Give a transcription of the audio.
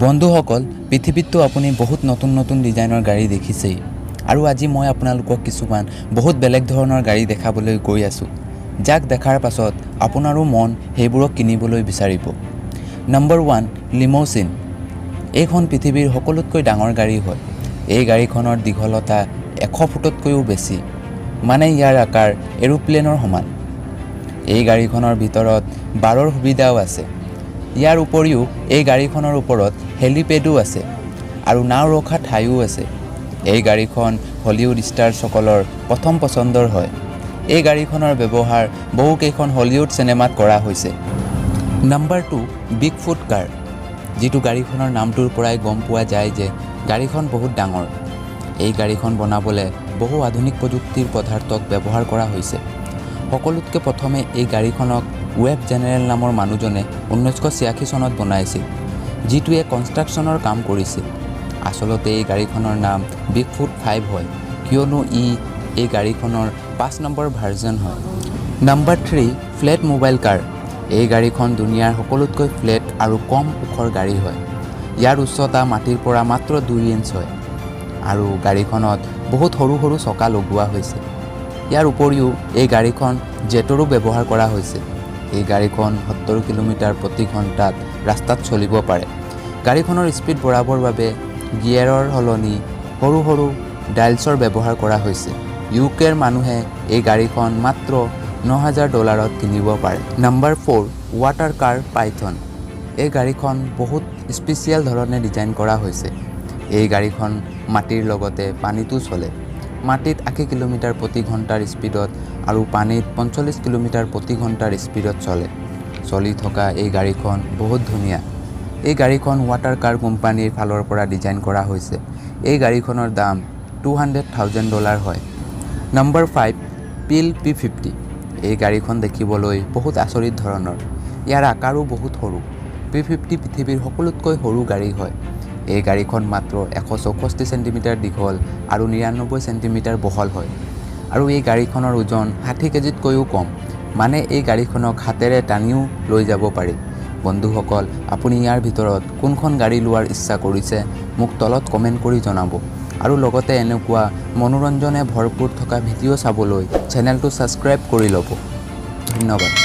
বন্ধুসকল, পৃথিৱীততো আপুনি বহুত নতুন নতুন ডিজাইনৰ গাড়ী দেখিছেই আৰু আজি মই আপোনালোকক কিছুমান বহুত বেলেগ ধৰণৰ গাড়ী দেখাবলৈ গৈ আছোঁ, যাক দেখাৰ পাছত আপোনাৰো মন সেইবোৰক কিনিবলৈ বিচাৰিব। নম্বৰ 1, লিম'চিন। এইখন পৃথিৱীৰ সকলোতকৈ ডাঙৰ গাড়ী হয়। এই গাড়ীখনৰ দীঘলতা 100 ফুটতকৈও বেছি, মানে ইয়াৰ আকাৰ এৰোপ্লেনৰ সমান। এই গাড়ীখনৰ ভিতৰত 12ৰ সুবিধাও আছে। ইয়াৰ উপৰিও এই গাড়ীখনৰ ওপৰত হেলিপেডো আছে আৰু নাও ৰখা ঠাইও আছে। এই গাড়ীখন হলিউড ষ্টাৰসকলৰ প্ৰথম পচন্দৰ হয়। এই গাড়ীখনৰ ব্যৱহাৰ বহুকেইখন হলিউড চিনেমাত কৰা হৈছে। নম্বৰ 2, বিগফুট কাৰ। যিটো গাড়ীখনৰ নামটোৰ পৰাই গম পোৱা যায় যে গাড়ীখন বহুত ডাঙৰ। এই গাড়ীখন বনাবলৈ বহু আধুনিক প্ৰযুক্তিৰ পদাৰ্থক ব্যৱহাৰ কৰা হৈছে। সকলোতকৈ প্ৰথমে এই গাড়ীখনক ৱেব জেনেৰেল নামৰ মানুহজনে 1986 চনত বনাইছিল, যিটোৱে কনষ্ট্ৰাকশ্যনৰ কাম কৰিছিল। আচলতে এই গাড়ীখনৰ নাম বিগফুট 5 হয়, কিয়নো এই গাড়ীখনৰ 5 নম্বৰ ভাৰ্জন হয়। নম্বৰ 3, ফ্লেট মোবাইল কাৰ। এই গাড়ীখন দুনিয়াৰ সকলোতকৈ ফ্লেট আৰু কম ওখৰ গাড়ী হয়। ইয়াৰ উচ্চতা মাটিৰ পৰা মাত্ৰ 2 ইঞ্চ হয় আৰু গাড়ীখনত বহুত সৰু সৰু চকা লগোৱা হৈছে। ইয়াৰ উপৰিও এই গাড়ীখন জেটৰো ব্যৱহাৰ কৰা হৈছে। এই গাড়ীখন 70 কিলোমিটাৰ প্ৰতি ঘণ্টাত ৰাস্তাত চলিব পাৰে। গাড়ীখনৰ স্পীড বঢ়াবৰ বাবে গিয়েৰৰ সলনি সৰু সৰু ডাইলছৰ ব্যৱহাৰ কৰা হৈছে। ইউকেৰ মানুহে এই গাড়ীখন মাত্ৰ $9,000 কিনিব পাৰে। নম্বৰ 4, ৱাটাৰ কাৰ পাইথন। এই গাড়ীখন বহুত স্পেচিয়েল ধৰণে ডিজাইন কৰা হৈছে। এই গাড়ীখন মাটিৰ লগতে পানীতো চলে। মাটিত 80 কিলোমিটাৰ প্ৰতি ঘণ্টাৰ স্পীডত আৰু পানীত 45 কিলোমিটাৰ প্ৰতি ঘণ্টাৰ স্পীডত চলি থকা এই গাড়ীখন বহুত ধুনীয়া। এই গাড়ীখন ৱাটাৰ কাৰ কোম্পানীৰ ফালৰ পৰা ডিজাইন কৰা হৈছে। এই গাড়ীখনৰ দাম $200,000 হয়। Number 5, Peel P50। এই গাড়ীখন দেখিবলৈ বহুত আচৰিত ধৰণৰ। ইয়াৰ আকাৰো বহুত সৰু। P50 পৃথিৱীৰ সকলোতকৈ সৰু গাড়ী হয়। এই গাড়ীখন মাত্ৰ 164 চেণ্টিমিটাৰ দীঘল আৰু 99 চেণ্টিমিটাৰ বহল হয় আৰু এই গাড়ীখনৰ ওজন 60 কেজিতকৈও কম, মানে এই গাড়ীখনক হাতেৰে টানিও লৈ যাব পাৰি। বন্ধুসকল, আপুনি ইয়াৰ ভিতৰত কোনখন গাড়ী লোৱাৰ ইচ্ছা কৰিছে মোক তলত কমেণ্ট কৰি জনাব আৰু লগতে এনেকুৱা মনোৰঞ্জনে ভৰপূৰ থকা ভিডিঅ' চাবলৈ চেনেলটো ছাবস্ক্ৰাইব কৰি ল'ব। ধন্যবাদ।